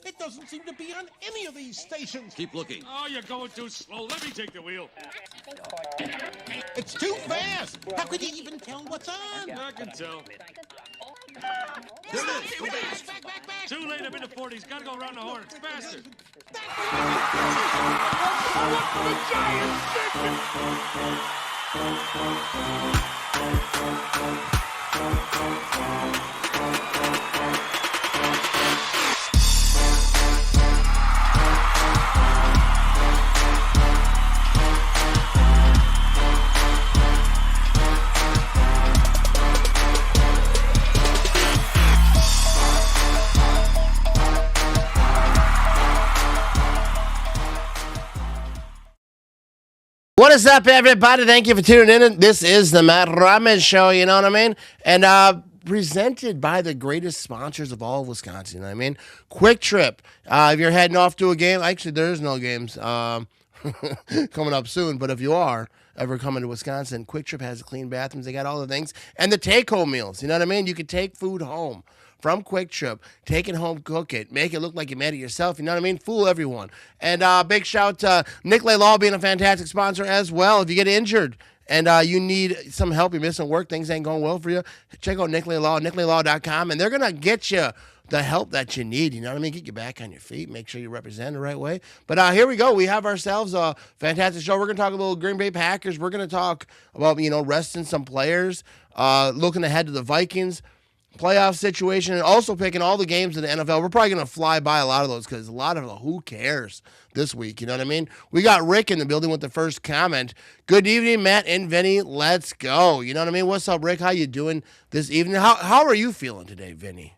It doesn't seem to be on any of these stations. Keep looking. Oh, you're going too slow. Let me take the wheel. It's too fast. How could you even tell what's on? I can tell. There it is. Go fast. Back. Too late. I'm in the 40s. Gotta go around the horn. It's faster. What is up, everybody? Thank you for tuning in. This is the Matt Ramen Show, you know what I mean? And presented by the greatest sponsors of all of Wisconsin, you know what I mean? Quick Trip. If you're heading off to a game, actually, there's no games coming up soon, but if you are ever coming to Wisconsin, Quick Trip has clean bathrooms. They got all the things. And the take-home meals, you know what I mean? You can take food home from Quick Trip, take it home, cook it, make it look like you made it yourself. You know what I mean? Fool everyone. And big shout to Nicolay Law being a fantastic sponsor as well. If you get injured and you need some help, you're missing work, things ain't going well for you, check out Nicolay Law, nicolaylaw.com, and they're going to get you the help that you need. You know what I mean? Get you back on your feet. Make sure you represent the right way. But here we go. We have ourselves a fantastic show. We're going to talk a little Green Bay Packers. We're going to talk about, resting some players, looking ahead to the Vikings playoff situation, and also picking all the games in the NFL. We're probably going to fly by a lot of those because a lot of who cares this week. You know what I mean? We got Rick in the building with the first comment. Good evening, Matt and Vinny. Let's go. You know what I mean? What's up, Rick? How you doing this evening? How are you feeling today, Vinny?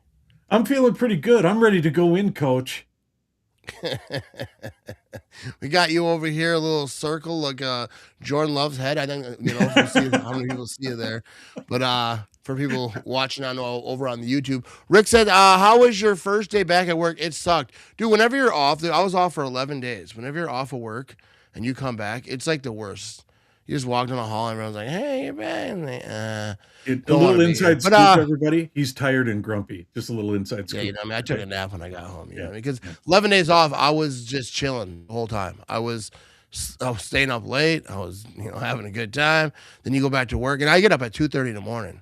I'm feeling pretty good. I'm ready to go in, Coach. We got you over here, a little circle like Jordan Love's head. I think if you see how many people see you there, but for people watching over on the YouTube, Rick said, "How was your first day back at work? It sucked, dude. Whenever you're off, I was off for 11 days. Whenever you're off of work and you come back, it's like the worst. You just walk down the hall and everyone's like, "Hey, you're back." A little inside scoop, everybody. He's tired and grumpy. Just a little inside scoop. Yeah, I took a nap when I got home. Because 11 days off, I was just chilling the whole time. I was staying up late. I was, having a good time. Then you go back to work, and I get up at 2:30 in the morning.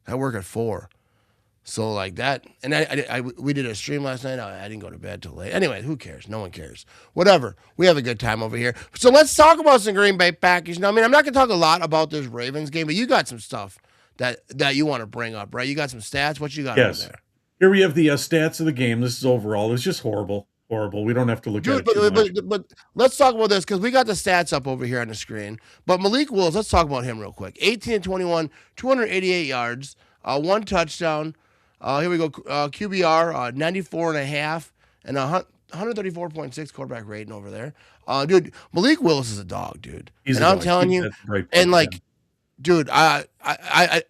I work at 4. So like that, and we did a stream last night. I didn't go to bed till late. Anyway, who cares? No one cares. Whatever. We have a good time over here. So let's talk about some Green Bay Packers. I'm not going to talk a lot about this Ravens game, but you got some stuff that you want to bring up, right? You got some stats. What you got over there? Here we have the stats of the game. This is overall. It's just horrible. Horrible. We don't have to look at it. But let's talk about this because we got the stats up over here on the screen. But Malik Willis, let's talk about him real quick. 18-21, 288 yards, 1 touchdown. Here we go. QBR 94.5 and 134.6 quarterback rating over there. Dude, Malik Willis is a dog, dude. I'm telling you, and like, dude,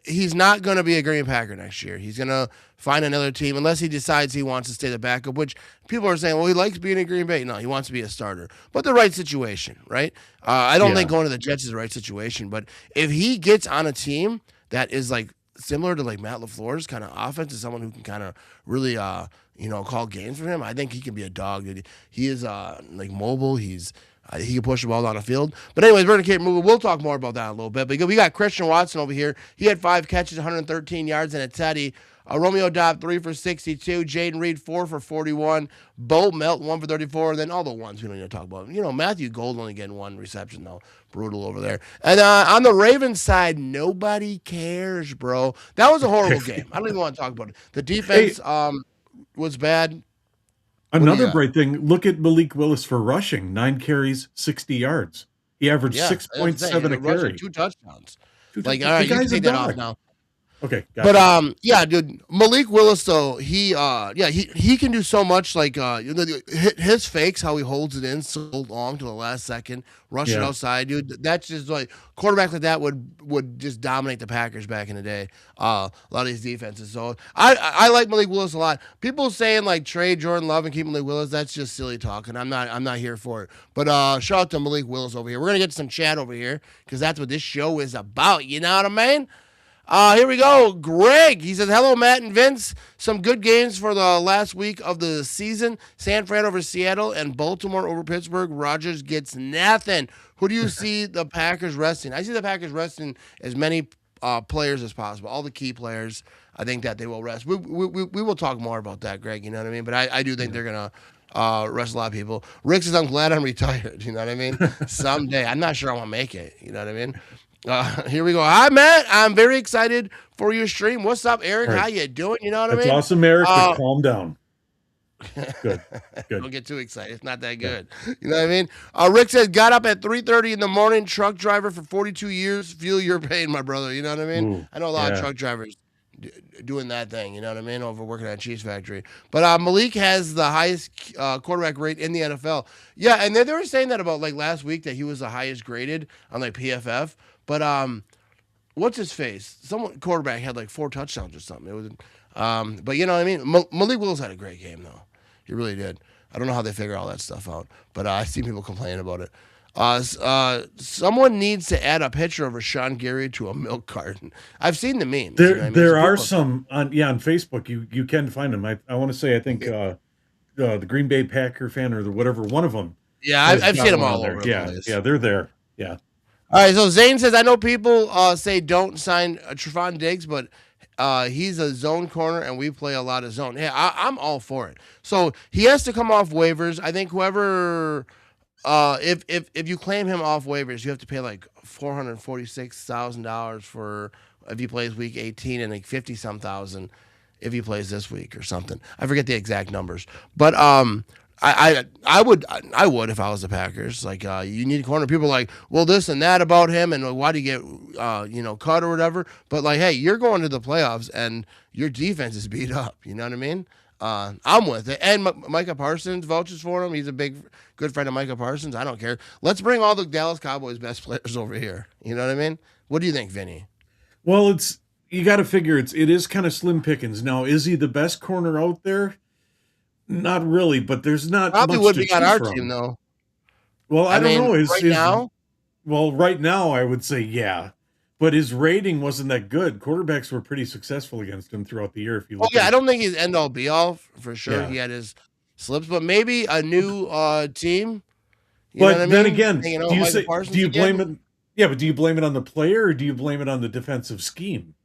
he's not going to be a Green Packer next year. He's going to find another team unless he decides he wants to stay the backup, which people are saying, well, he likes being in Green Bay. No, he wants to be a starter, but the right situation, right? I don't think going to the Jets is the right situation, but if he gets on a team that is like similar to like Matt LaFleur's kind of offense, is someone who can kind of really, call games for him, I think he can be a dog, dude. He is like mobile. He can push the ball down the field. But anyways, we're going to keep moving. We'll talk more about that in a little bit. But we got Christian Watson over here. He had 5 catches, 113 yards, and a teddy. Romeo Dobbs, 3 for 62. Jaden Reed, 4 for 41. Bo Melt, 1 for 34. And then all the ones we don't need to talk about. Matthew Gold only getting 1 reception, though. Brutal over there. And on the Ravens side, nobody cares, bro. That was a horrible game. I don't even want to talk about it. The defense was bad. Another bright thing, look at Malik Willis for rushing. 9 carries, 60 yards. He averaged 6.7 a carry. 2 touchdowns. All right, you can take that off now. Okay, gotcha. But dude, Malik Willis though, he can do so much. Like his fakes, how he holds it in so long to the last second, rush it outside, dude. That's just like quarterback like that would just dominate the Packers back in the day. A lot of these defenses. So I like Malik Willis a lot. People saying like trade Jordan Love and keep Malik Willis, that's just silly talk, and I'm not here for it. But shout out to Malik Willis over here. We're gonna get some chat over here because that's what this show is about. You know what I mean? Here we go. Greg, he says, hello, Matt and Vince. Some good games for the last week of the season. San Fran over Seattle and Baltimore over Pittsburgh. Rodgers gets nothing. Who do you see the Packers resting? I see the Packers resting as many players as possible. All the key players, I think that they will rest. We will talk more about that, Greg. You know what I mean? But I do think they're going to rest a lot of people. Rick says, I'm glad I'm retired. You know what I mean? Someday. I'm not sure I want to make it. You know what I mean? Here we go. Hi, Matt. I'm very excited for your stream. What's up, Eric? Right. How you doing? You know what I That's mean? awesome, Eric. But calm down. Good. Don't get too excited. It's not that good. You know what I mean? Rick says, got up at 3:30 in the morning, truck driver for 42 years. Feel your pain, my brother. You know what I mean? Ooh, I know a lot of truck drivers doing that thing. You know what I mean? Over working at a cheese factory. But Malik has the highest quarterback rate in the NFL. Yeah, and they were saying that about like last week that he was the highest graded on like PFF. But what's his face? Someone quarterback had like 4 touchdowns or something. It was, but you know what I mean. Malik Willis had a great game though. He really did. I don't know how they figure all that stuff out, but I see people complaining about it. Someone needs to add a picture of Rashawn Gary to a milk carton. I've seen the memes. There, you know what I mean? there are some on Facebook. You can find them. I want to say I think the Green Bay Packer fan or the whatever one of them. Yeah, I've seen them all over. Yeah, they're there. Yeah. All right, so Zane says, I know people say don't sign Trevon Diggs, but he's a zone corner, and we play a lot of zone. Yeah, I'm all for it. So he has to come off waivers. I think whoever, if you claim him off waivers, you have to pay like $446,000 for if he plays week 18 and like 50-some thousand if he plays this week or something. I forget the exact numbers, but I would if I was the Packers. Like you need a corner. People are like, well, this and that about him, and why do you get cut or whatever? But like, hey, you're going to the playoffs, and your defense is beat up. You know what I mean? I'm with it. And Micah Parsons vouches for him. He's a good friend of Micah Parsons. I don't care. Let's bring all the Dallas Cowboys best players over here. You know what I mean? What do you think, Vinny? Well, you got to figure it is kind of slim pickings. Now, is he the best corner out there? Not really, but there's not probably much would to be on our from. team though. Well, I don't know. Now? Well, right now I would say yeah, but his rating wasn't that good. Quarterbacks were pretty successful against him throughout the year. If you look, I don't think he's end all be all for sure. Yeah. He had his slips, but maybe a new team. But then again, do you blame it? Yeah, but do you blame it on the player or do you blame it on the defensive scheme?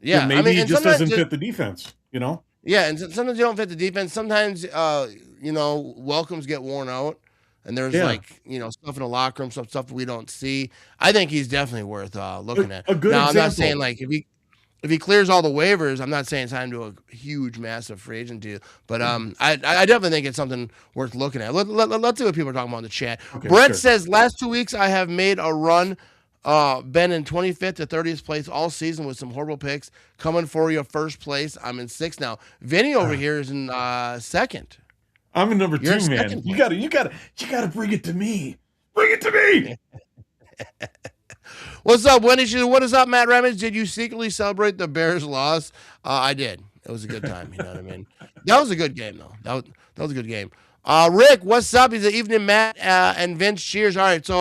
Yeah, maybe he just doesn't fit the defense. You know. Yeah, and sometimes you don't fit the defense. Sometimes, welcomes get worn out, and there's stuff in the locker room, some stuff we don't see. I think he's definitely worth looking at. A good now, example. I'm not saying like if he clears all the waivers, I'm not saying sign him to a huge, massive free agent deal. But I definitely think it's something worth looking at. Let's see what people are talking about in the chat. Okay, Brett says, last 2 weeks I have made a run. Been in 25th to 30th place all season with some horrible picks. Coming for you first place. I'm in 6th now. Vinny over here is in 2nd. I'm in number 2, man. You gotta bring it to me. Bring it to me. What's up, Wendy? What is up, Matt Ramage? Did you secretly celebrate the Bears' loss? I did. It was a good time. You know what I mean? That was a good game, though. That was a good game. Rick, what's up? He's an evening, Matt and Vince. Cheers. All right, so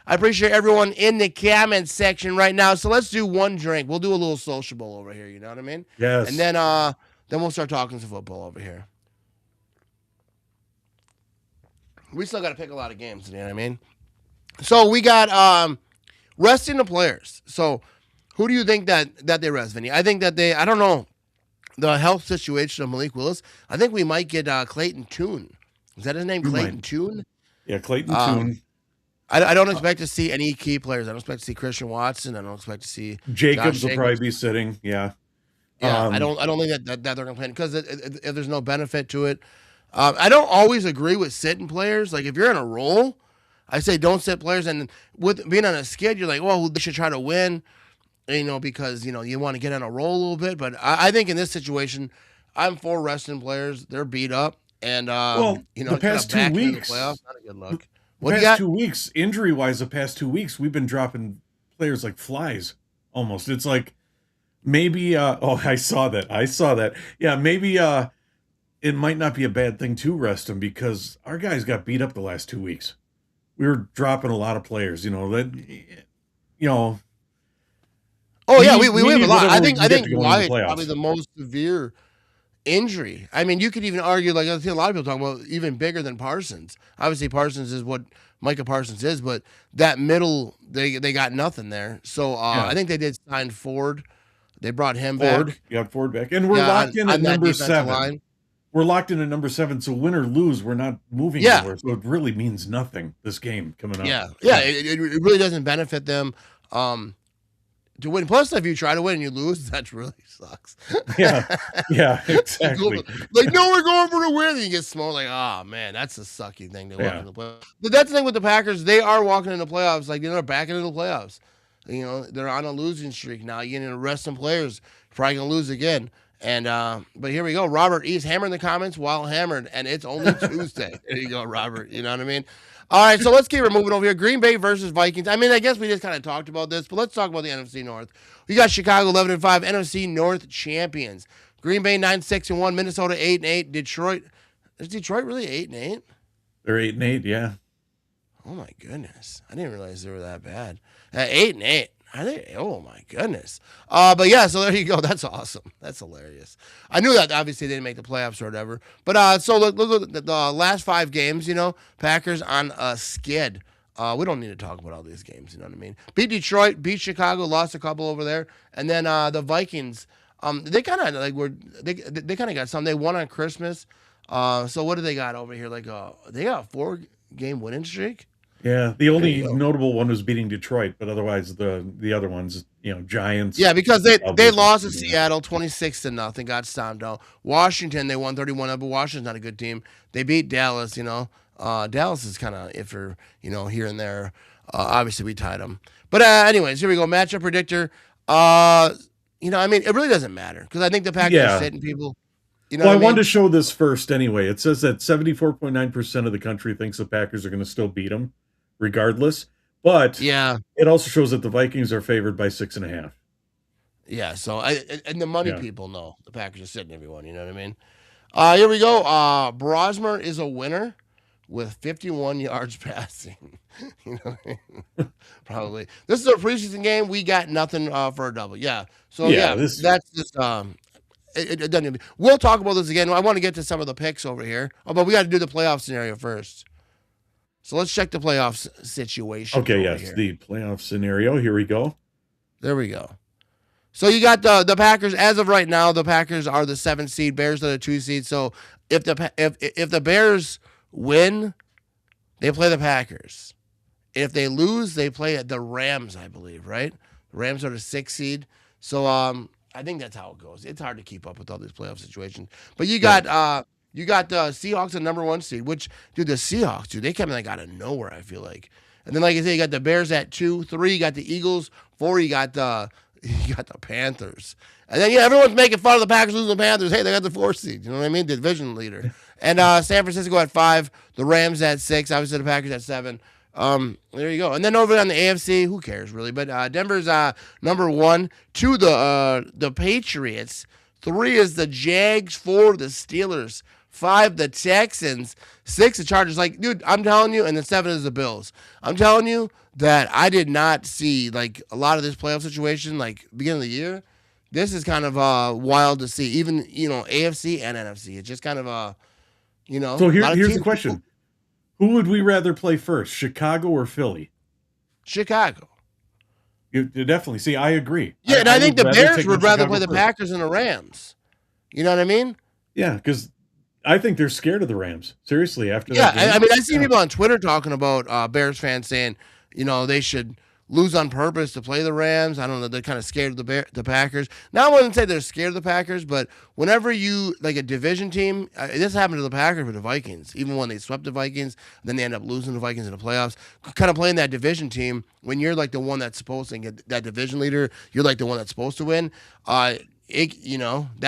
I appreciate everyone in the comment section right now. So let's do one drink. We'll do a little sociable over here. You know what I mean? Yes. And then we'll start talking some football over here. We still got to pick a lot of games. You know what I mean? So we got resting the players. So who do you think that they rest, Vinny? I think that I don't know the health situation of Malik Willis. I think we might get Clayton Tune. Is that his name? Clayton Tune? Yeah, Clayton Tune. I don't expect to see any key players. I don't expect to see Christian Watson. I don't expect to see Jacobs will probably be sitting. Yeah. Yeah, I don't think that they're going to play because if there's no benefit to it. I don't always agree with sitting players. Like if you're in a role, I say don't sit players. And with being on a skid, you're like, well, they should try to win, because you want to get on a roll a little bit. But I think in this situation, I'm for resting players. They're beat up, and the past 2 weeks, playoffs, not a good look. The past 2 weeks, injury-wise, we've been dropping players like flies almost. It's like maybe, I saw that. Yeah, maybe it might not be a bad thing to rest them because our guys got beat up the last 2 weeks. We were dropping a lot of players, Oh yeah, we need have a lot. whatever I we think can get to go into the Wyatt's playoffs. probably the most severe injury. I mean, you could even argue, like I think a lot of people talk about, even bigger than Parsons. Obviously, Parsons is what Micah Parsons is, but that middle, they got nothing there. So Yeah. I think they did sign Ford. They brought him Ford, back. you got Ford back, and we're Yeah, locked in on at that number defensive 7. line. We're locked in at number 7, so win or lose, we're not moving Yeah. anywhere. So it really means nothing. This game coming up. Yeah, it really doesn't benefit them to win. Plus, if you try to win and you lose, that really sucks. yeah, exactly. Like, no, we're going for the win. And you get smoked. Like, oh man, that's a sucky thing to walk Yeah. into the playoffs. But that's the thing with the Packers. They are walking into the playoffs. Like, they're back into the playoffs. You know, they're on a losing streak now. You're gonna rest some players. Probably gonna lose again. And but here we go. Robert East hammering the comments while hammered, and it's only Tuesday. There you go, Robert. You know what I mean? All right, so let's keep it moving over here. Green Bay versus Vikings. I mean, I guess we just kind of talked about this, but let's talk about the NFC North. We got Chicago 11-5, NFC North champions. Green Bay 9-6-1, Minnesota 8-8, Detroit. Is Detroit really 8-8? They're 8-8. Yeah. Oh my goodness, I didn't realize they were that bad. 8-8. Are they? Oh my goodness. But yeah, so there you go. That's awesome. That's hilarious. I knew that obviously they didn't make the playoffs or whatever. But so look at the last 5 games. You know, Packers on a skid. We don't need to talk about all these games. You know what I mean? Beat Detroit, beat Chicago, lost a couple over there, and then the Vikings. They kind of like they kind of got some. They won on Christmas. So what do they got over here? Like they got a 4-game winning streak. Yeah, the only you go. notable one was beating Detroit, but otherwise the other ones, Giants. Yeah, because they Cowboys, lost to yeah. Seattle 26-0, got stomped out. Washington, they won 31-0, but Washington's not a good team. They beat Dallas, Dallas is kind of iffy, here and there. Obviously, we tied them. But anyways, here we go. Matchup predictor. I mean, it really doesn't matter because I think the Packers are sitting people. Well, I wanted to show this first anyway. It says that 74.9% of the country thinks the Packers are going to still beat them, regardless. But Yeah, it also shows that the Vikings are favored by 6.5. yeah. So and the money Yeah. people know the Packers are sitting everyone. You know what I mean? Here we go. Brosmer is a winner with 51 yards passing. You know what I mean? Probably. This is a preseason game. We got nothing for a double. Yeah. So that's just it doesn't. We'll talk about this again. I want to get to some of the picks over here. Oh, but we got to do the playoff scenario first. So let's check the playoff situation. Okay, over yes, here. the playoff scenario. Here we go. There we go. So you got the Packers. As of right now, the Packers are the 7th seed. Bears are the 2 seed. So if the Bears win, they play the Packers. If they lose, they play the Rams, I believe, right? The Rams are the 6th seed. So I think that's how it goes. It's hard to keep up with all these playoff situations. But you got the Seahawks the number 1 seed, which, dude, the Seahawks, dude, they come like out of nowhere, I feel like. And then, like I said, you got the Bears at 2, 3, you got the Eagles, 4, you got the Panthers. And then, everyone's making fun of the Packers losing the Panthers. Hey, they got the 4th seed. You know what I mean? The division leader. And San Francisco at 5, the Rams at 6, obviously the Packers at 7. There you go. And then over on the AFC, who cares really? But Denver's number 1, 2 the Patriots, 3 is the Jags, 4 the Steelers, 5 the Texans, 6 the Chargers. Like, dude, I'm telling you, and then 7 is the Bills. I'm telling you that I did not see like a lot of this playoff situation like beginning of the year. This is kind of wild to see. Even AFC and NFC. It's just kind of So a lot of here's the teams- question: who would we rather play first, Chicago or Philly? Chicago. You definitely see. I agree. Yeah, and I think would the rather Bears take would rather Chicago play the first. Packers and the Rams. You know what I mean? Yeah, because I think they're scared of the Rams. Seriously, after Yeah, that game. I mean, I see people on Twitter talking about Bears fans saying, they should lose on purpose to play the Rams. I don't know. They're kind of scared of the Packers. Now, I wouldn't say they're scared of the Packers, but whenever you, like a division team, this happened to the Packers with the Vikings. Even when they swept the Vikings, then they end up losing the Vikings in the playoffs. Kind of playing that division team, when you're like the one that's supposed to get that division leader, you're like the one that's supposed to win. That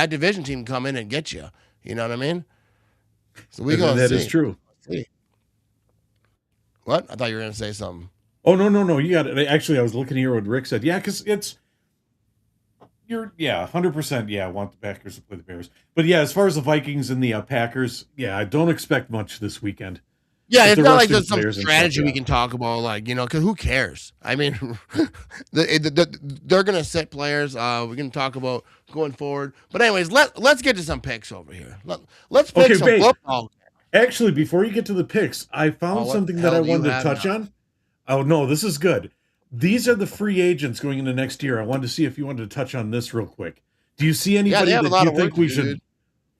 division team come in and get you. You know what I mean? So we gonna that see. is true. See. What? I thought you were gonna say something. Oh no! You got it. Actually, I was looking here what Rick said. Yeah, because you're 100%. Yeah, I want the Packers to play the Bears. But yeah, as far as the Vikings and the Packers, I don't expect much this weekend. Yeah, If it's they're not like resting there's some players and strategy stuff, we yeah. can talk about, like, because who cares? I mean, they're going to sit players. We're going to talk about going forward. But anyways, let's get to some picks over here. Let's pick Okay, some wait. football. Actually, before you get to the picks, I Oh, found what something the that hell I do you wanted to have touch now? on. Oh no, this is good. These are the free agents going into next year. I wanted to see if you wanted to touch on this real quick. Do you see Yeah, anybody they have a that lot you of work think to we do, should? dude.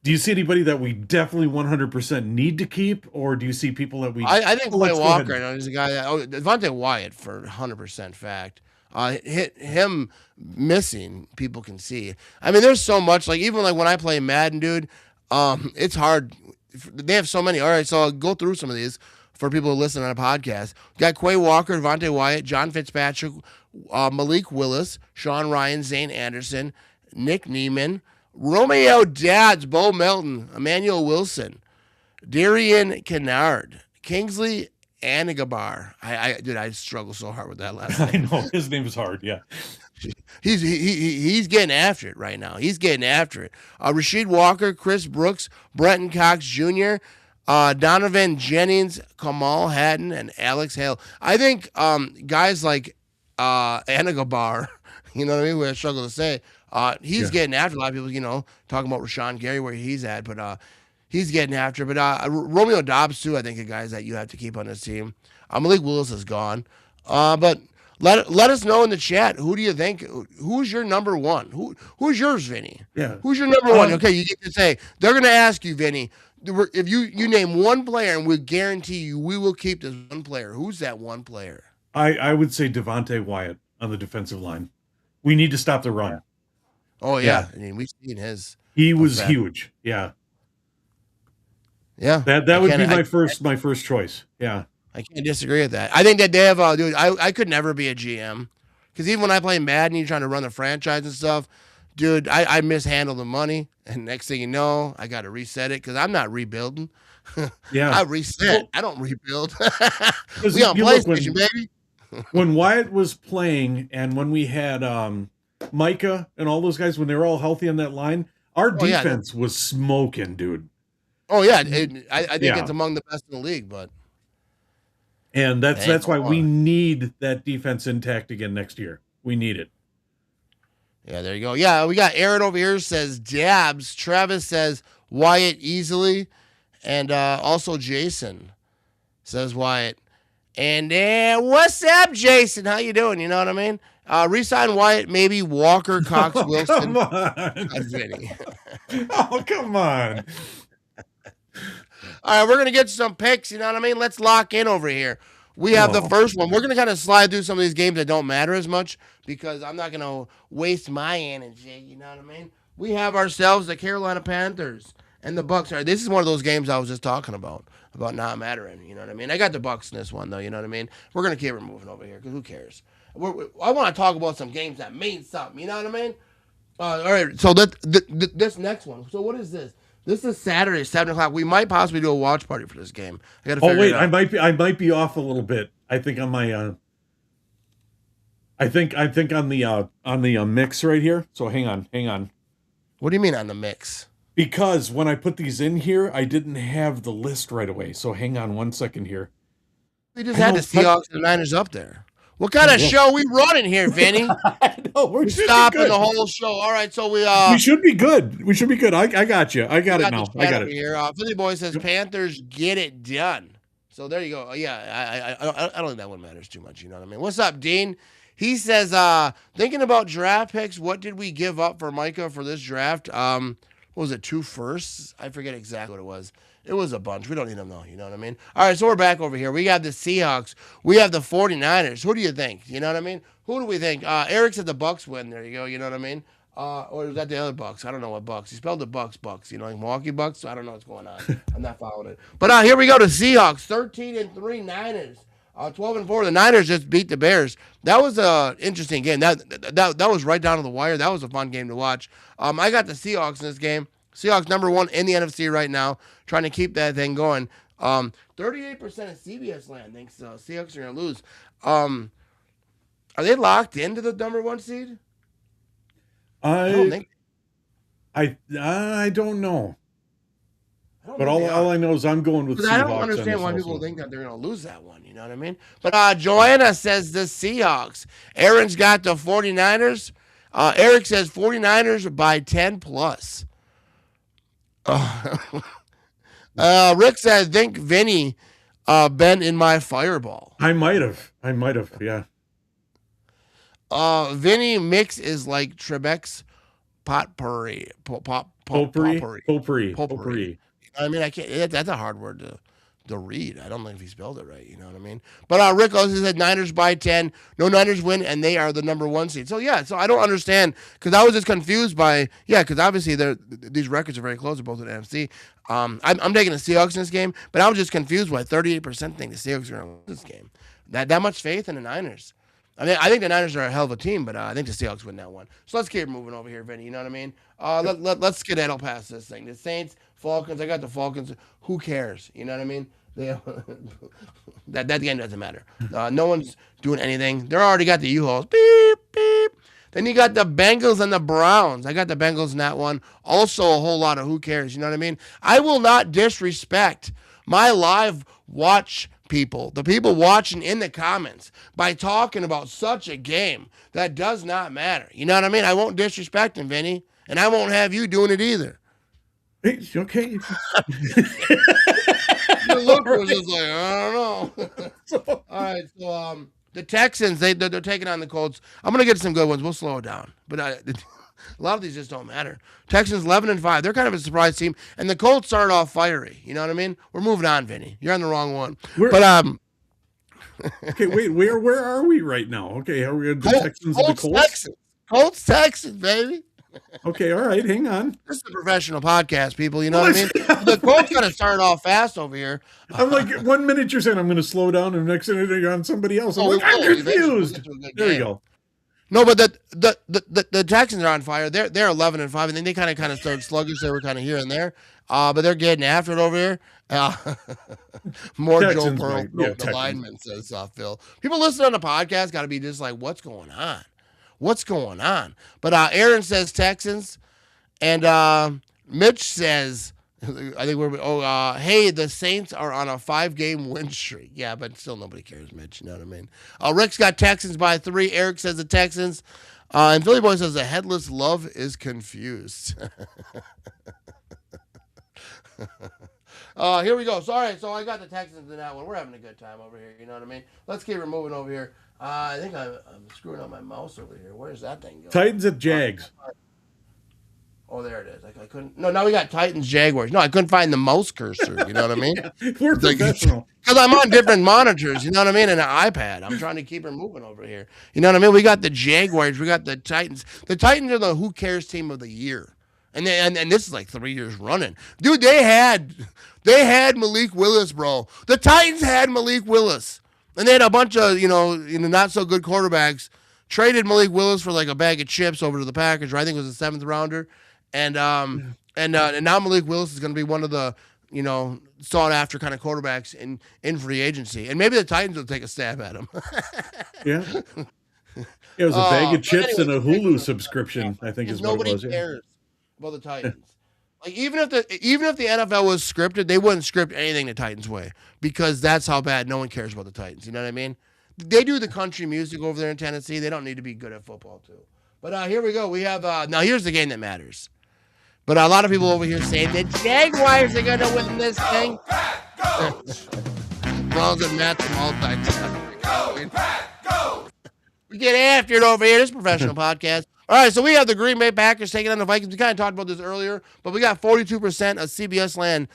Do you see anybody that we definitely 100% need to keep, or do you see people that we? I think Well, Quay let's go Walker, ahead. is a guy that Devontae Wyatt for 100% fact. Him missing, people can see. I mean, there's so much. Like even like when I play Madden, dude, it's hard. They have so many. All right, so I'll go through some of these for people who listen on a podcast. We got Quay Walker, Devontae Wyatt, John Fitzpatrick, Malik Willis, Sean Ryan, Zane Anderson, Nick Neiman, Romeo Dads, Bo Melton, Emmanuel Wilson, Darian Kennard, Kingsley Anagabar. I struggle so hard with that last I name. know his name is hard. Yeah. He's getting after it right now. He's getting after it. Rasheed Walker, Chris Brooks, Brenton Cox Jr., Donovan Jennings, Kamal Hatton, and Alex Hale. I think guys like Anagabar, you know what I mean? What I struggle to say. He's getting after a lot of people, talking about Rashawn Gary, where he's at, but he's getting after. But Romeo Dobbs, too, I think, are guys that you have to keep on this team. Malik Willis is gone. But let us know in the chat, who do you think, who's your number one? Who's yours, Vinny? Yeah. Who's your number one? Okay, you get to say, they're going to ask you, Vinny, if you name one player, and we guarantee you we will keep this one player. Who's that one player? I would say Devontae Wyatt on the defensive line. We need to stop the run. Oh, yeah. I mean, we've seen his. He was effect. huge. Yeah. Yeah. That would be my first choice. Yeah. I can't disagree with that. I think that they have, dude, I could never be a GM. Because even when I play Madden, you're trying to run the franchise and stuff, dude, I mishandle the money. And next thing you know, I got to reset it because I'm not rebuilding. Yeah. I reset. I don't rebuild. Because We on you look, PlayStation, baby. when Wyatt was playing and when we had Micah and all those guys, when they were all healthy on that line, our yeah. defense was smoking, dude. Oh, yeah. I think Yeah. it's among the best in the league, but. And Dang, that's why come we on. need that defense intact again next year. We need it. Yeah, there you go. Yeah, we got Aaron over here says Dabs. Travis says Wyatt easily. And also Jason says Wyatt. And what's up, Jason? How you doing? You know what I mean? Resign Wyatt, maybe Walker, Cox, Wilson. Come on. Vinny. Oh, come on. All right, we're going to get some picks. You know what I mean? Let's lock in over here. We have the first one. We're going to kind of slide through some of these games that don't matter as much because I'm not going to waste my energy. You know what I mean? We have ourselves the Carolina Panthers and the Bucks. All right, this is one of those games I was just talking about not mattering. You know what I mean? I got the Bucks in this one, though. You know what I mean? We're going to keep it moving over here because who cares? I want to talk about some games that mean something. You know what I mean? All right, so this next one. So what is this? This is Saturday, 7 o'clock. We might possibly do a watch party for this game. I got to figure Oh wait, it out. I might be off a little bit. I think on my I think on the mix right here. So hang on. What do you mean on the mix? Because when I put these in here, I didn't have the list right away. So hang on 1 second here. We just had the Seahawks and the Niners up there. What kind of show we running here, Vinny? No, we're Stopping the whole show. All right, so we should be good. We should be good. I got you. I got it now. I got it. Here. Philly Boy says Panthers get it done. So there you go. Yeah, I don't think that one matters too much. You know what I mean? What's up, Dean? He says, thinking about draft picks, what did we give up for Micah for this draft? What was it, 2 firsts? I forget exactly what it was. It was a bunch. We don't need them, though. You know what I mean? All right, so we're back over here. We have the Seahawks. We have the 49ers. Who do you think? You know what I mean? Who do we think? Eric said the Bucks win. There you go. You know what I mean? Or is that the other Bucks? I don't know what Bucks. He spelled the Bucks. You know, like Milwaukee Bucks. I don't know what's going on. I'm not following it. But here we go to Seahawks. 13-3 Niners. 12-4. The Niners just beat the Bears. That was an interesting game. That was right down to the wire. That was a fun game to watch. I got the Seahawks in this game. Seahawks number 1 in the NFC right now, trying to keep that thing going. 38% of CBS land thinks Seahawks are going to lose. Are they locked into the number 1 seed? I don't think. I don't know. But all I know is I'm going with Seahawks. I don't understand why people think that they're going to lose that one. You know what I mean? But Joanna says the Seahawks. Aaron's got the 49ers. Eric says 49ers by 10 plus. Rick says, think Vinny been in my fireball. I might have. Yeah. Vinny mix is like Trebek's potpourri. Potpourri. I mean, I can't. That's a hard word to read. I don't think if he spelled it right. You know what I mean? But Rick also said Niners by 10. No, Niners win, and they are the number 1 seed. So yeah. So I don't understand because I was just confused by because obviously these records are very close to both of the NFC. I'm taking the Seahawks in this game, but I was just confused why 38% think the Seahawks are going to lose this game. That much faith in the Niners. I mean, I think the Niners are a hell of a team, but I think the Seahawks win that one. So let's keep moving over here, Vinny. You know what I mean? Let's skedaddle past this thing. The Saints, Falcons. I got the Falcons. Who cares? You know what I mean? That game doesn't matter. No one's doing anything. They're already got the U-Hauls. Beep, beep. Then you got the Bengals and the Browns. I got the Bengals in that one. Also a whole lot of who cares. You know what I mean? I will not disrespect my live watch people, the people watching in the comments, by talking about such a game that does not matter. You know what I mean? I won't disrespect them, Vinny, and I won't have you doing it either. It's okay. The look was just like, I don't know. All right, so the Texans, they're taking on the Colts. I'm gonna get some good ones. We'll slow it down, but a lot of these just don't matter. Texans 11-5. They're kind of a surprise team, and the Colts started off fiery. You know what I mean? We're moving on, Vinny. You're on the wrong one. Okay, wait. Where are we right now? Okay, are we the Texans and the Colts? Texans, baby. Okay, all right. Hang on. This is a professional podcast, people. You know what I mean? The Colts got to start off fast over here. I'm like, 1 minute you're saying I'm going to slow down, and the next minute you're on somebody else. I'm confused. There you go. No, but the Texans are on fire. They're 11-5, and then they kind of started sluggish. They were kind of here and there, but they're getting after it over here. More Texans, Joe Pearl, the lineman says Phil. People listening on the podcast got to be just like, what's going on? What's going on? But Aaron says Texans, and Mitch says, I think hey, the Saints are on a 5-game win streak. Yeah, but still nobody cares, Mitch. You know what I mean? Rick's got Texans by 3. Eric says the Texans. And Philly Boy says the headless love is confused. Here we go. Sorry, so I got the Texans in that one. We're having a good time over here. You know what I mean? Let's keep it moving over here. I think I'm screwing up my mouse over here. Where's that thing going? Titans at Jags. Oh, there it is. I couldn't. No, now we got Titans, Jaguars. No, I couldn't find the mouse cursor. You know what I mean? We're professional. Because I'm on different monitors. You know what I mean? And an iPad. I'm trying to keep it moving over here. You know what I mean? We got the Jaguars. We got the Titans. The Titans are the who cares team of the year. And this is like 3 years running. Dude, they had Malik Willis, bro. The Titans had Malik Willis. And they had a bunch of, not so good quarterbacks. Traded Malik Willis for like a bag of chips over to the Packers. I think it was a 7th rounder. And now Malik Willis is going to be one of the, sought after kind of quarterbacks in free agency. And maybe the Titans will take a stab at him. Yeah. It was a bag of chips and a Hulu subscription, I think is what it was. Nobody cares about the Titans. Like even if the NFL was scripted, they wouldn't script anything the Titans way because that's how bad no one cares about the Titans. You know what I mean? They do the country music over there in Tennessee. They don't need to be good at football too. But here we go. We have now here's the game that matters. But a lot of people over here saying the Jaguars are going to win this thing. Browns and Matt the multi. We get after it over here. This is a professional podcast. All right, so we have the Green Bay Packers taking on the Vikings. We kind of talked about this earlier, but we got 42% of CBS land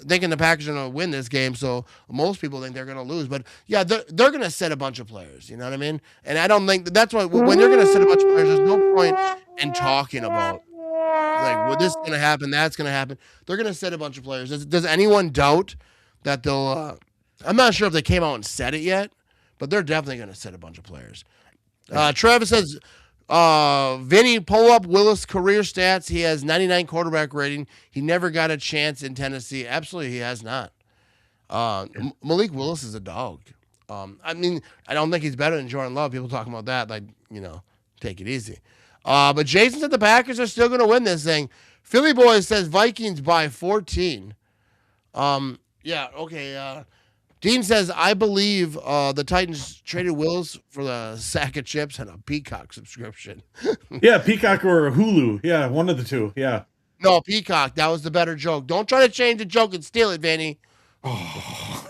thinking the Packers are going to win this game. So most people think they're going to lose. But, yeah, they're going to set a bunch of players. You know what I mean? And I don't think that's why when they're going to set a bunch of players, there's no point in talking about, like, well, this is going to happen, that's going to happen. They're going to set a bunch of players. Does anyone doubt that they'll I'm not sure if they came out and said it yet, but they're definitely going to set a bunch of players. Travis says, Vinny, pull up Willis' career stats. He has 99 quarterback rating. He never got a chance in Tennessee. Absolutely, he has not. Malik Willis is a dog. I mean, I don't think he's better than Jordan Love. People talking about that, like, take it easy. But Jason said the Packers are still going to win this thing. Philly Boy says Vikings by 14. Yeah, okay. Dean says, I believe the Titans traded Wills for the sack of chips and a Peacock subscription. Yeah, Peacock or Hulu. Yeah, one of the two. Yeah. No, Peacock. That was the better joke. Don't try to change the joke and steal it, Vinny. Oh.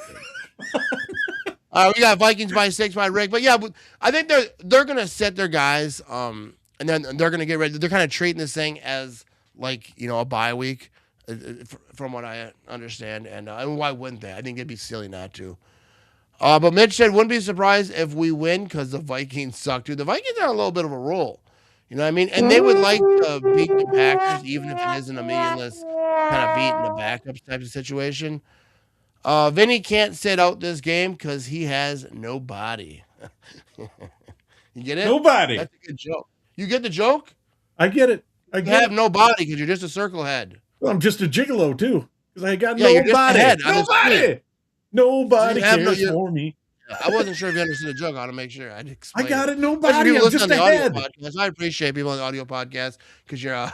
We got Vikings by 6 by Rick. But yeah, I think they're going to set their guys, and then they're going to get ready. They're kind of treating this thing as like, a bye week, from what I understand. And why wouldn't they? I think it'd be silly not to. But Mitch said, wouldn't be surprised if we win because the Vikings suck, too. The Vikings are a little bit of a roll. You know what I mean? And they would like to beat the Packers, even if it isn't a meaningless kind of beating the backups type of situation. Vinny can't sit out this game because he has no body. You get it? Nobody. That's a good joke. You get the joke? I get it. You have no body because you're just a circle head. Well, I'm just a gigolo too because I got you're just a nobody. head. Nobody So you have cares for me. I wasn't sure if you understood the joke. I want to make sure I'd explain. I got it. Especially Nobody. people I'm listening just on a the audio head. podcast. I appreciate people on the audio podcast because you're.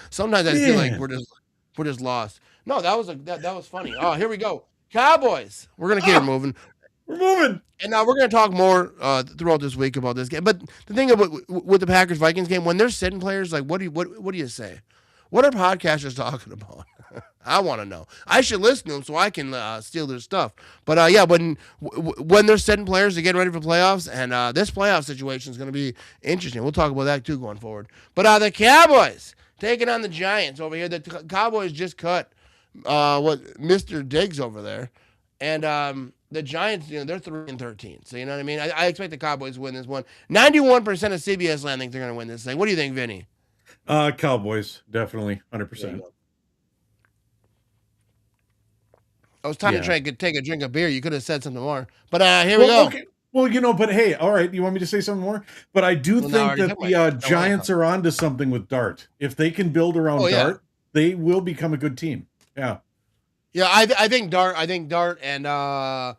Sometimes I feel like Man. we're just lost. No, that was funny. Oh, here we go. Cowboys. We're gonna keep it moving. We're moving. And now we're going to talk more throughout this week about this game. But the thing about with the Packers Vikings game, when they're sitting players, like what do you say? What are podcasters talking about? I want to know. I should listen to them so I can steal their stuff. But yeah, when they're setting players to get ready for playoffs, and this playoff situation is going to be interesting. We'll talk about that too going forward. But the Cowboys taking on the Giants over here. The Cowboys just cut Mr. Diggs over there, and the Giants, they're 3-13. So you know what I mean. I expect the Cowboys to win this one. 91% of CBS land think they're going to win this thing. What do you think, Vinny? Cowboys, definitely, 100%. I was trying to try to take a drink of beer. You could have said something more. But here we go. Okay. Well, but hey, all right. You want me to say something more? But I do think that the Giants are onto something with Dart. If they can build around Dart, they will become a good team. Yeah. Yeah, I think Dart. And I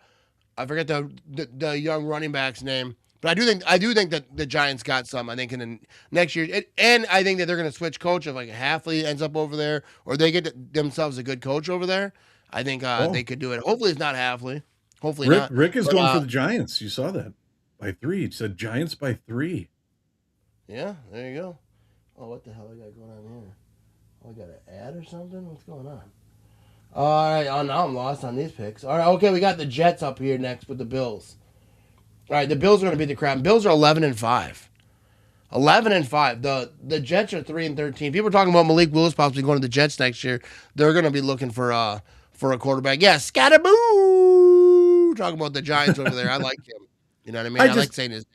forget the young running back's name. But I do think that the Giants got some. I think in the next year, and I think that they're going to switch coach if like Hafley ends up over there, or they get themselves a good coach over there. I think they could do it. Hopefully, it's not Hafley. Hopefully not. Rick is going for the Giants. You saw that by 3. He said Giants by 3. Yeah, there you go. Oh, what the hell I got going on here? Oh, I got an ad or something? What's going on? All right. Oh, now I'm lost on these picks. All right. Okay, we got the Jets up here next with the Bills. All right, the Bills are going to beat the crap. Bills are 11-5. 11-5. The Jets are 3-13. People are talking about Malik Willis possibly going to the Jets next year. They're going to be looking for a quarterback. Yeah, Scatterboo. Talking about the Giants over there. I like him. You know what I mean? I like saying his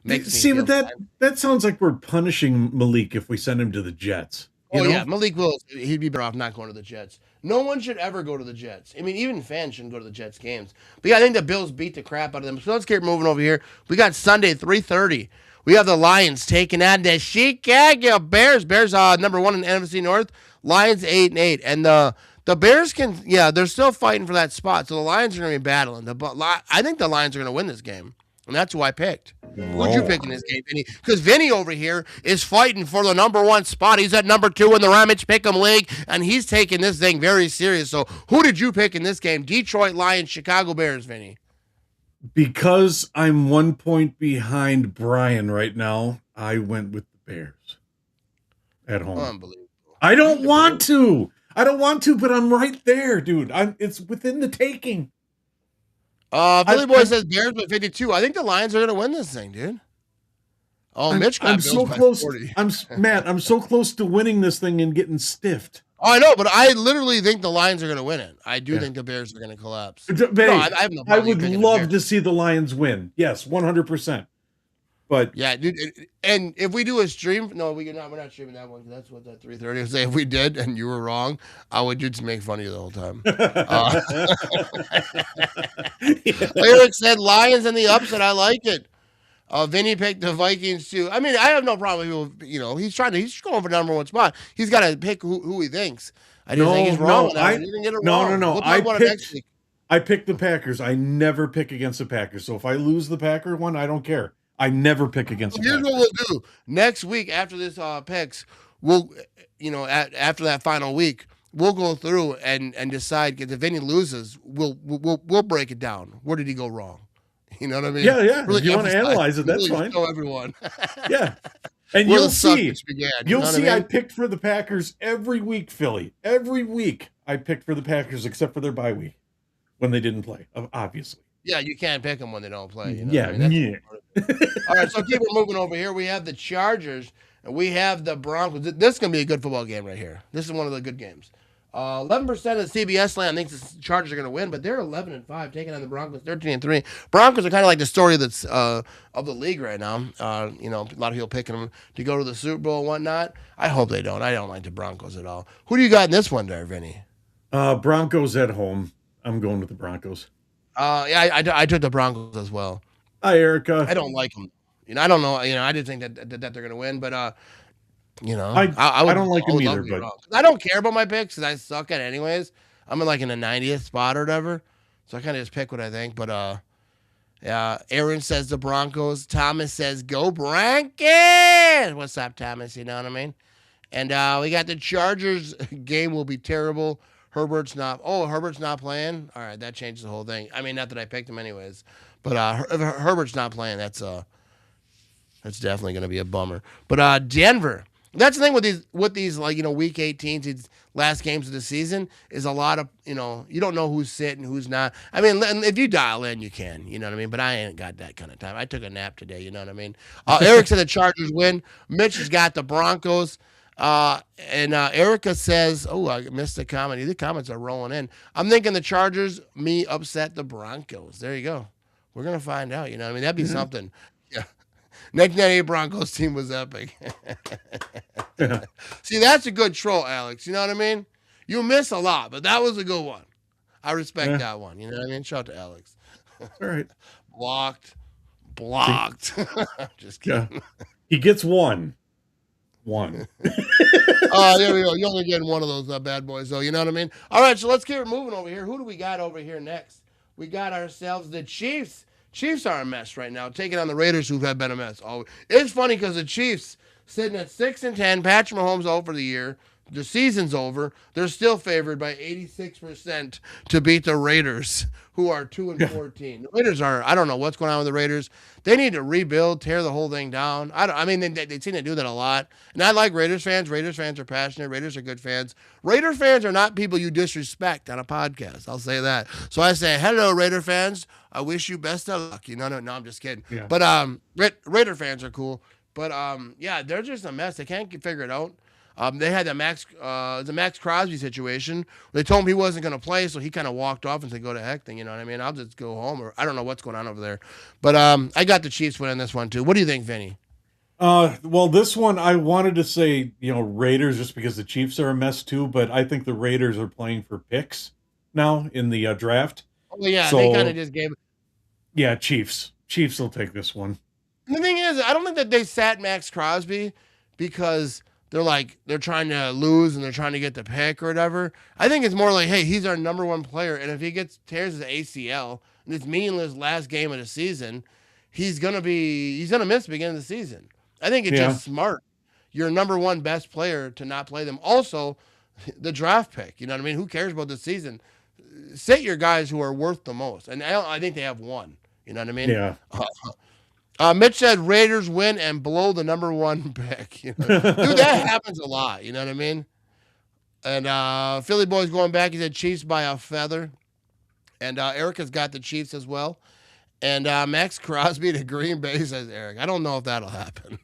name. But that sounds like we're punishing Malik if we send him to the Jets. Yeah, Malik Willis, he'd be better off not going to the Jets. No one should ever go to the Jets. I mean, even fans shouldn't go to the Jets games. But yeah, I think the Bills beat the crap out of them. So let's keep moving over here. We got Sunday, 3:30. We have the Lions taking on the Chicago Bears. Bears number 1 in the NFC North. Lions 8-8. And the Bears they're still fighting for that spot. So the Lions are going to be battling. I think the Lions are going to win this game. And that's who I picked. Who'd you pick in this game, Vinny? Because Vinny over here is fighting for the number 1 spot. He's at number 2 in the Ramage Pick'em League, and he's taking this thing very serious. So who did you pick in this game? Detroit Lions, Chicago Bears, Vinny. Because I'm 1 point behind Brian right now, I went with the Bears at home. Unbelievable. I don't want to, but I'm right there, dude. It's within the taking. Billy Boy says Bears by 52. I think the Lions are going to win this thing, dude. Oh, Mitch got I'm so close. 40. I'm so close to winning this thing and getting stiffed. Oh, I know, but I literally think the Lions are going to win it. I do think the Bears are going to collapse. I would love to see the Lions win. Yes, 100%. But yeah, dude. And if we do a stream, no, we're not streaming that one because that's what that 3:30 would say. If we did and you were wrong, I would just make fun of you the whole time. Eric said Lions and the upset. I like it. Vinny picked the Vikings too. I mean, I have no problem with he's going for number 1 spot. He's got to pick who he thinks. I just think he's wrong. No. I picked the Packers. I never pick against the Packers. So if I lose the Packer one, I don't care. I never pick against the Packers. Here's what we'll do. Next week after this picks, we'll after that final week, we'll go through and decide if Vinny loses, we'll break it down. Where did he go wrong? You know what I mean? Yeah. Really If you want to emphasize- analyze it, that's really fine. show everyone. Yeah. And Where you'll the suck see. this began, you You'll know what see. I I mean? picked for the Packers every week, Philly. Every week I picked for the Packers except for their bye week when they didn't play, obviously. Yeah, you can't pick them when they don't play. You know Yeah, what I mean? yeah. All right, so keep it moving over here. We have the Chargers and we have the Broncos. This is going to be a good football game right here. This is one of the good games. 11% of the CBS land thinks the Chargers are going to win, but they're 11-5, taking on the Broncos 13-3. Broncos are kind of like the story that's of the league right now. A lot of people picking them to go to the Super Bowl and whatnot. I hope they don't. I don't like the Broncos at all. Who do you got in this one there, Vinny? Broncos at home. I'm going with the Broncos. I took the Broncos as well. Hi, Erica. I don't like them. I don't know. I did think that they're going to win, but I don't like them either. But I don't care about my picks because I suck at it anyways. I'm in the 90th spot or whatever, so I kind of just pick what I think. But Aaron says the Broncos. Thomas says go Broncos. What's up, Thomas? You know what I mean? And we got the Chargers. Game will be terrible. Herbert's not playing. All right, that changes the whole thing. I mean, not that I picked him anyways, but if Herbert's not playing, that's definitely going to be a bummer. But Denver. That's the thing with these week 18, these last games of the season is a lot of, you don't know who's sitting, who's not. I mean, if you dial in, you can, you know what I mean? But I ain't got that kind of time. I took a nap today, you know what I mean? Eric said the Chargers win. Mitch has got the Broncos. And Erica says, oh, I missed the comment. The comments are rolling in. I'm thinking the Chargers, me upset the Broncos. There you go. We're going to find out, you know what I mean? That'd be something. Yeah. 1998 Broncos team was epic. See, that's a good troll, Alex. You know what I mean? You miss a lot, but that was a good one. I respect that one. You know what I mean? Shout out to Alex. all right. Blocked. Just kidding. Yeah. He gets one. There we go. You only getting one of those bad boys, though. You know what I mean? All right, so let's keep it moving over here. Who do we got over here next? We got ourselves the Chiefs. Chiefs are a mess right now, taking on the Raiders, who have been a mess. Oh, it's funny because the Chiefs sitting at 6-10. Patrick Mahomes out for the year. The season's over. They're still favored by 86% to beat the Raiders, who are 2-14. The Raiders are. I don't know what's going on with the Raiders. They need to rebuild, tear the whole thing down. I mean, they seem to do that a lot. And I like Raiders fans. Raiders fans are passionate. Raiders are good fans. Raider fans are not people you disrespect on a podcast. I'll say that. So I say, hello, Raider fans. I wish you best of luck. No, I'm just kidding. Yeah. But Raider fans are cool. But yeah, they're just a mess. They can't figure it out. They had the Max Crosby situation. They told him he wasn't going to play, so he kind of walked off and said, "Go to heck, thing." You know what I mean? I'll just go home, or I don't know what's going on over there. But I got the Chiefs winning this one too. What do you think, Vinny? Well, this one I wanted to say, Raiders, just because the Chiefs are a mess too, but I think the Raiders are playing for picks now in the draft. Oh yeah, So, they kind of just gave. Yeah, Chiefs. Chiefs will take this one. And the thing is, I don't think that they sat Max Crosby because they're trying to lose and they're trying to get the pick or whatever. I think it's more like, hey, he's our number one player, and if he tears his ACL in this meaningless last game of the season, he's gonna miss the beginning of the season. I think it's just smart. Your number one best player to not play them. Also, the draft pick. You know what I mean? Who cares about the season? Sit your guys who are worth the most, and I think they have one. You know what I mean? Yeah. Mitch said Raiders win and blow the number one pick. Dude, that happens a lot. You know what I mean? And Philly boys going back. He said Chiefs by a feather. And Erica's got the Chiefs as well. And Max Crosby to Green Bay, says Eric. I don't know if that'll happen.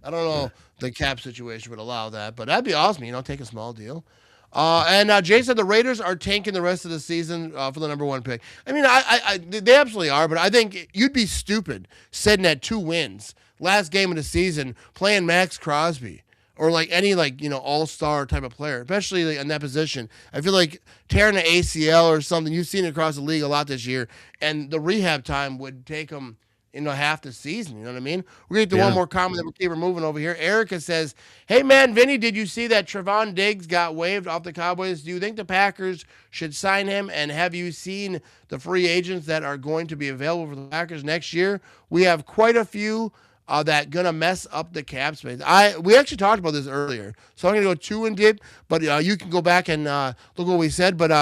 I don't know if the cap situation would allow that, but that'd be awesome. Take a small deal. And Jay said the Raiders are tanking the rest of the season for the number one pick. I mean, they absolutely are, but I think you'd be stupid sitting at 2 wins last game of the season playing Max Crosby or any all-star type of player, especially in that position. I feel like tearing an ACL or something, you've seen it across the league a lot this year, and the rehab time would take them half the season. You know what I mean? We're going to get to one more comment that we'll keep moving over here. Erica says, hey, man, Vinny, did you see that Trevon Diggs got waived off the Cowboys? Do you think the Packers should sign him? And have you seen the free agents that are going to be available for the Packers next year? We have quite a few that gonna mess up the cap space. We actually talked about this earlier, so I'm gonna go 2 and dip, but you can go back and look what we said. But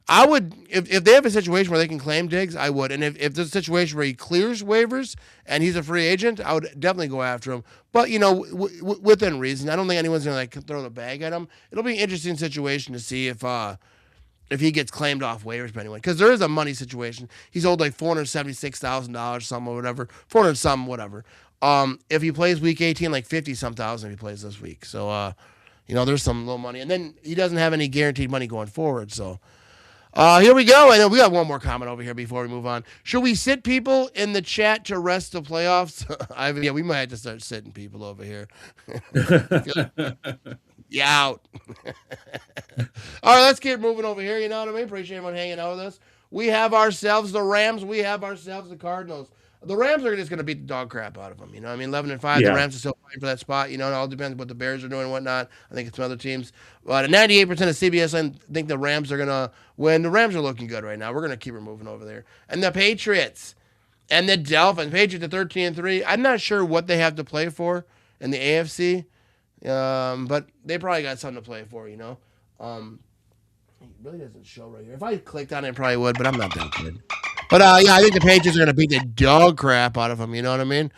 I would, if they have a situation where they can claim Diggs, I would. And if there's a situation where he clears waivers and he's a free agent, I would definitely go after him. But, within reason. I don't think anyone's going to throw the bag at him. It'll be an interesting situation to see if he gets claimed off waivers by anyone. Because there is a money situation. He's owed like $476,000 some or whatever. 400 some, whatever. If he plays week 18, like 50-some thousand if he plays this week. So, there's some low money. And then he doesn't have any guaranteed money going forward, so... here we go. And then we got one more comment over here before we move on. Should we sit people in the chat to rest the playoffs? Yeah, we might have to start sitting people over here. You out. All right, let's get moving over here. You know what I mean? Appreciate everyone hanging out with us. We have ourselves the Rams. We have ourselves the Cardinals. The Rams are just going to beat the dog crap out of them. You know what I mean? 11-5. Yeah. The Rams are still fighting for that spot. It all depends on what the Bears are doing and whatnot. I think it's some other teams. But 98% of CBS think the Rams are going to win. The Rams are looking good right now. We're going to keep her moving over there. And the Patriots and the Dolphins. Patriots are 13-3. I'm not sure what they have to play for in the AFC. But they probably got something to play for, It really doesn't show right here. If I clicked on it, it probably would, but I'm not that good. But, I think the Patriots are going to beat the dog crap out of them. You know what I mean?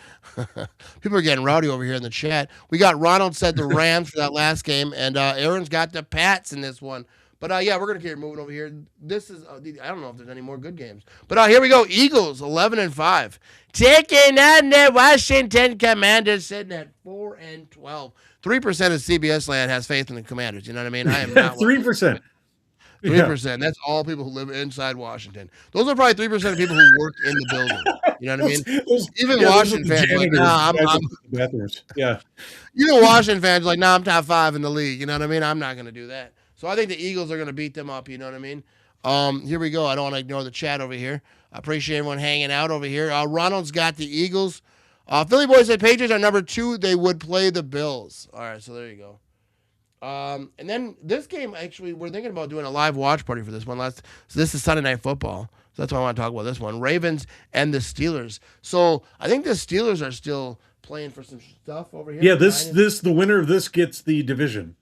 People are getting rowdy over here in the chat. We got Ronald said the Rams for that last game, and Aaron's got the Pats in this one. But, we're going to keep moving over here. This is, I don't know if there's any more good games. But here we go. Eagles, 11-5. Taking on the Washington Commanders, sitting at 4-12. 3% of CBS land has faith in the Commanders. You know what I mean? I am not 3%. 3%. Yeah. That's all people who live inside Washington. Those are probably 3% of people who work in the building. You know what I mean? Even Washington fans are like, nah, Yeah. Even Washington fans are like, nah, I'm top 5 in the league. You know what I mean? I'm not going to do that. So I think the Eagles are going to beat them up. You know what I mean? Here we go. I don't want to ignore the chat over here. I appreciate everyone hanging out over here. Ronald's got the Eagles. Philly Boys said Patriots are number 2. They would play the Bills. All right, so there you go. And then this game, actually, we're thinking about doing a live watch party for this one. So this is Sunday Night Football. So that's why I want to talk about this one. Ravens and the Steelers. So I think the Steelers are still playing for some stuff over here. Yeah, the winner of this gets the division.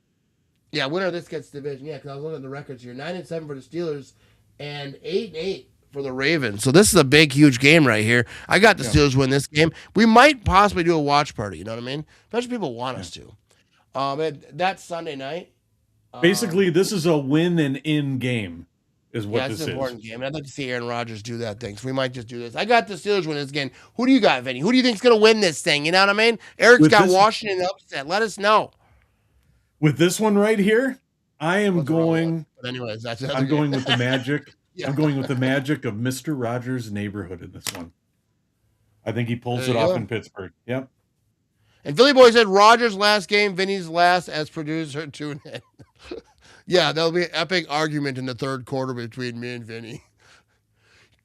Yeah, winner of this gets division. Yeah, because I was looking at the records here. 9-7 for the Steelers and 8-8 for the Ravens. So this is a big, huge game right here. I got the Steelers win this game. We might possibly do a watch party. You know what I mean? Especially people want us to. That's Sunday night. Basically, this is a win and in game, is what this is. Yeah, it's an important game. I'd like to see Aaron Rodgers do that thing. So we might just do this. I got the Steelers win this game. Who do you got, Vinny? Who do you think's going to win this thing? You know what I mean? Eric's got Washington upset. Let us know. With this one right here, I'm going with the magic. Yeah. I'm going with the magic of Mr. Rogers' Neighborhood in this one. I think he pulls it off in Pittsburgh. Yep. And Philly Boy said Rogers' last game, Vinny's last as producer. Tune in. Yeah, there'll be an epic argument in the third quarter between me and Vinny.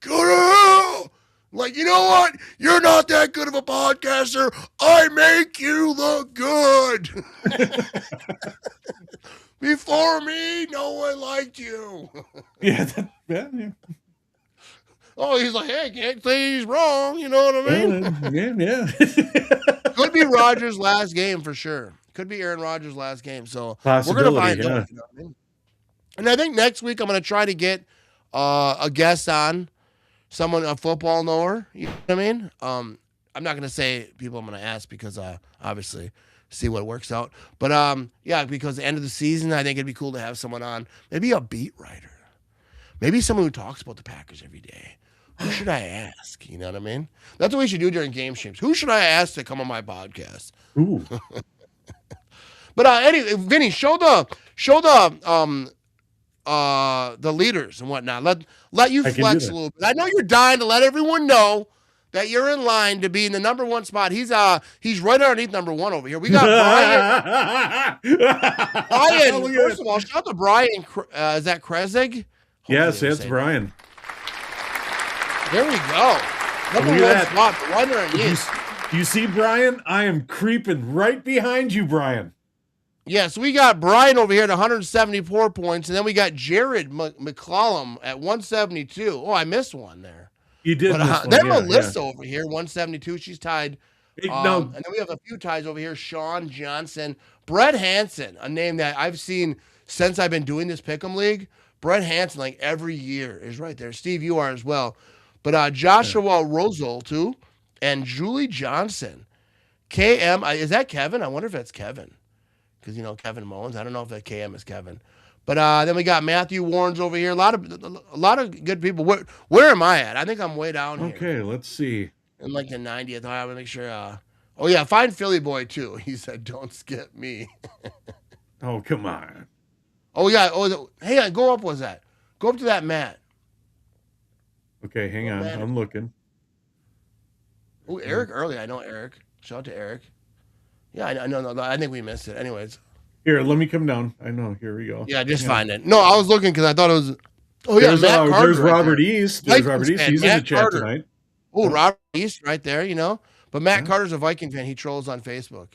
Go to hell! Like, you know what? You're not that good of a podcaster. I make you look good. Before me, no one liked you. Yeah. Oh, he's like, hey, can't say he's wrong. You know what I mean? Yeah. Could be Rodgers' last game for sure. Could be Aaron Rodgers' last game. So we're going to find out. You know what I mean? And I think next week I'm going to try to get a guest on, someone, a football knower. You know what I mean? I'm not going to say people I'm going to ask because obviously see what works out. But because the end of the season, I think it'd be cool to have someone on. Maybe a beat writer. Maybe someone who talks about the Packers every day. Who should I ask? You know what I mean? That's what we should do during game streams. Who should I ask to come on my podcast? Ooh. But anyway, Vinny, show the leaders and whatnot. Let you flex a little bit. I know you're dying to let everyone know that you're in line to be in the number 1 spot. He's right underneath number 1 over here. We got Brian. Brian, first of all, shout out to Brian. Is that Krezig? Yes, it's Brian. There we go. Number 1 spot, right underneath. Do you see Brian? I am creeping right behind you, Brian. Yes, we got Brian over here at 174 points, and then we got Jared McCollum at 172. Oh, I missed one there. You did. But, they have Alyssa over here, 172. She's tied No, And then we have a few ties over here. Sean Johnson, Brett Hansen, a name that I've seen since I've been doing this Pick'em League. Brett Hansen, like every year, is right there. Steve, you are as well. But Joshua Rosal, too, and Julie Johnson. KM, is that Kevin? I wonder if that's Kevin. Because, Kevin Mullins. I don't know if that KM is Kevin. But then we got Matthew Warrens over here. A lot of good people. Where am I at? I think I'm way down here. okay, let's see. In like the 90th. I want to make sure. Oh, yeah, find Philly Boy, too. He said, don't skip me. Oh, come on. Oh, yeah. Oh, hang on. Go up, was that? Go up to that mat. Okay, hang on. man. I'm looking. Oh, Eric Early. I know Eric. Shout out to Eric. Yeah, I know. No, I think we missed it. Anyways. Here, let me come down. I know. Here we go. Yeah, just find it. No, I was looking because I thought it was. Oh, yeah, There's, Matt Carter. there's Robert East. There's Vikings Robert East. fan, He's in Matt the chat Carter. tonight. Oh, Robert East right there, But Matt Yeah. Carter's a Viking fan. He trolls on Facebook.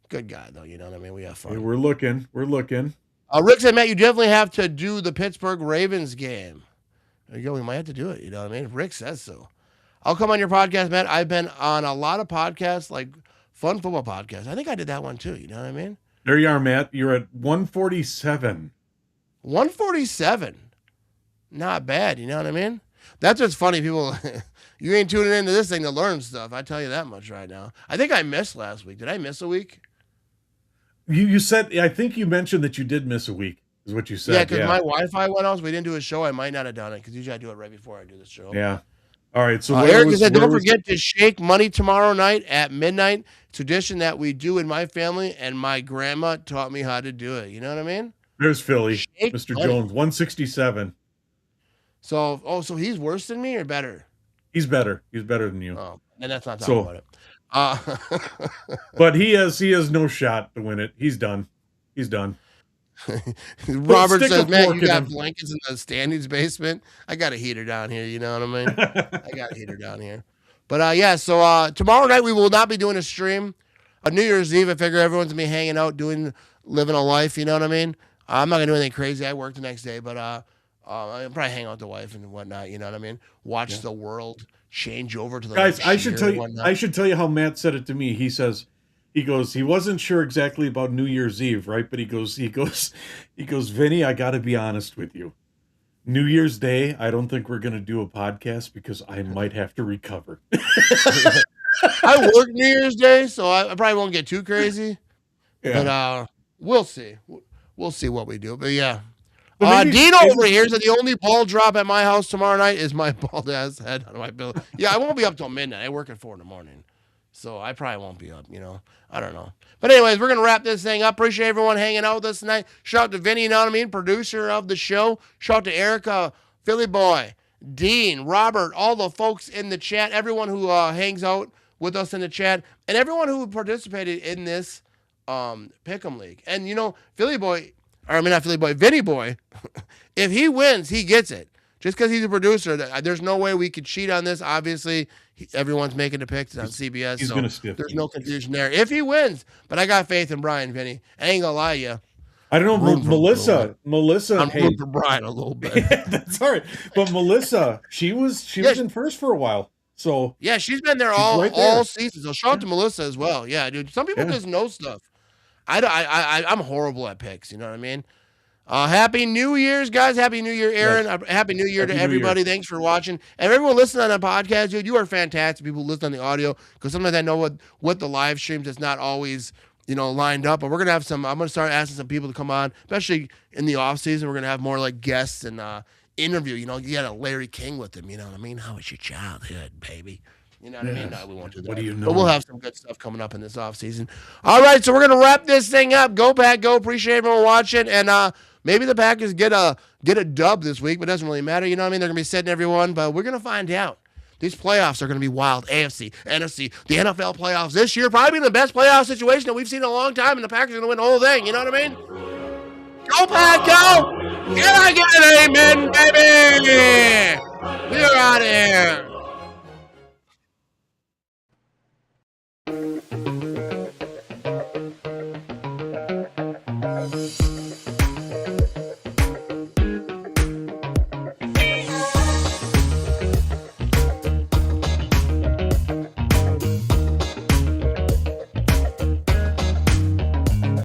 Good guy, though. You know what I mean? We have fun. Hey, we're looking. We're looking. Rick said, Matt, you definitely have to do the Pittsburgh Ravens game. There you go. We might have to do it. You know what I mean? Rick says so. I'll come on your podcast, Matt. I've been on a lot of podcasts, like fun football podcasts. I think I did that one too. You know what I mean? There you are, Matt. You're at 147. 147. Not bad. You know what I mean? That's what's funny. People, you ain't tuning into this thing to learn stuff. I tell you that much right now. I think I missed last week. Did I miss a week? You said, I think you mentioned that you did miss a week, is what you said. Yeah, because my Wi-Fi went out, so we didn't do a show. I might not have done it because usually I do it right before I do the show. Yeah. All right. So Eric said, don't forget to shake money tomorrow night at midnight. Tradition that we do in my family, and my grandma taught me how to do it. You know what I mean? There's Philly, Shake Mr. money. Jones, 167. So he's worse than me or better? He's better. He's better than you. Oh, then that's not talking about it. But he has no shot to win it. He's done. He's done. Robert stick says, a man, fork you in got him." blankets in the standings basement. I got a heater down here. You know what I mean? I got a heater down here. But yeah, so tomorrow night we will not be doing a stream. On New Year's Eve, I figure everyone's going to be hanging out, living a life. You know what I mean? I'm not going to do anything crazy. I work the next day, but I'll probably hang out with the wife and whatnot. You know what I mean? Watch the world change over to the Guys, next I should year tell and you. whatnot. I should tell you how Matt said it to me. He goes, he wasn't sure exactly about New Year's Eve, right? But he goes, Vinny, I got to be honest with you. New Year's Day, I don't think we're gonna do a podcast because I might have to recover. I work New Year's Day, so I probably won't get too crazy. Yeah. But we'll see. We'll see what we do. But yeah. But maybe- Dino over here said the only ball drop at my house tomorrow night is my bald ass head on my pillow. Yeah, I won't be up till midnight. I work at 4 a.m. So I probably won't be up, I don't know. But anyways, we're going to wrap this thing up. Appreciate everyone hanging out with us tonight. Shout out to Vinny, you know what I mean? Producer of the show. Shout out to Erica, Philly Boy, Dean, Robert, all the folks in the chat, everyone who hangs out with us in the chat, and everyone who participated in this Pick'em League. And, Vinny Boy, if he wins, he gets it. Just because he's a producer, there's no way we could cheat on this. Obviously, everyone's making the picks on CBS. He's so gonna stiff there's me. no confusion there. If he wins, but I got faith in Brian, Vinny. I ain't gonna lie to you. I don't know, Room for Melissa. I'm Hey, rooting for Brian a little bit. that's all right. But Melissa, she was in first for a while. So Yeah, she's been there She's all right there. season. So shout out to Melissa as well. Yeah, dude. Some people Yeah. just know stuff. I'm horrible at picks. You know what I mean? Happy New Year's, guys. Happy New Year, Aaron. Happy New Year Happy to New everybody. Year. Thanks for watching. And everyone listening on the podcast, dude, you are fantastic. People listen on the audio because sometimes I know what the live streams is not always, lined up. But we're going to have I'm going to start asking some people to come on, especially in the off season. We're going to have more like guests and interview. You got a Larry King with him. You know what I mean? How was your childhood, baby? You know what I mean? No, we won't do that. What do you know? But we'll have some good stuff coming up in this offseason. All right, so we're going to wrap this thing up. Go, Pack, go. Appreciate everyone watching. And maybe the Packers get a dub this week, but it doesn't really matter. You know what I mean? They're going to be sitting everyone, but we're going to find out. These playoffs are going to be wild. AFC, NFC, the NFL playoffs this year. Probably the best playoff situation that we've seen in a long time, and the Packers are going to win the whole thing. You know what I mean? Go, Pack, go! Can I get an amen, baby? We're out of here.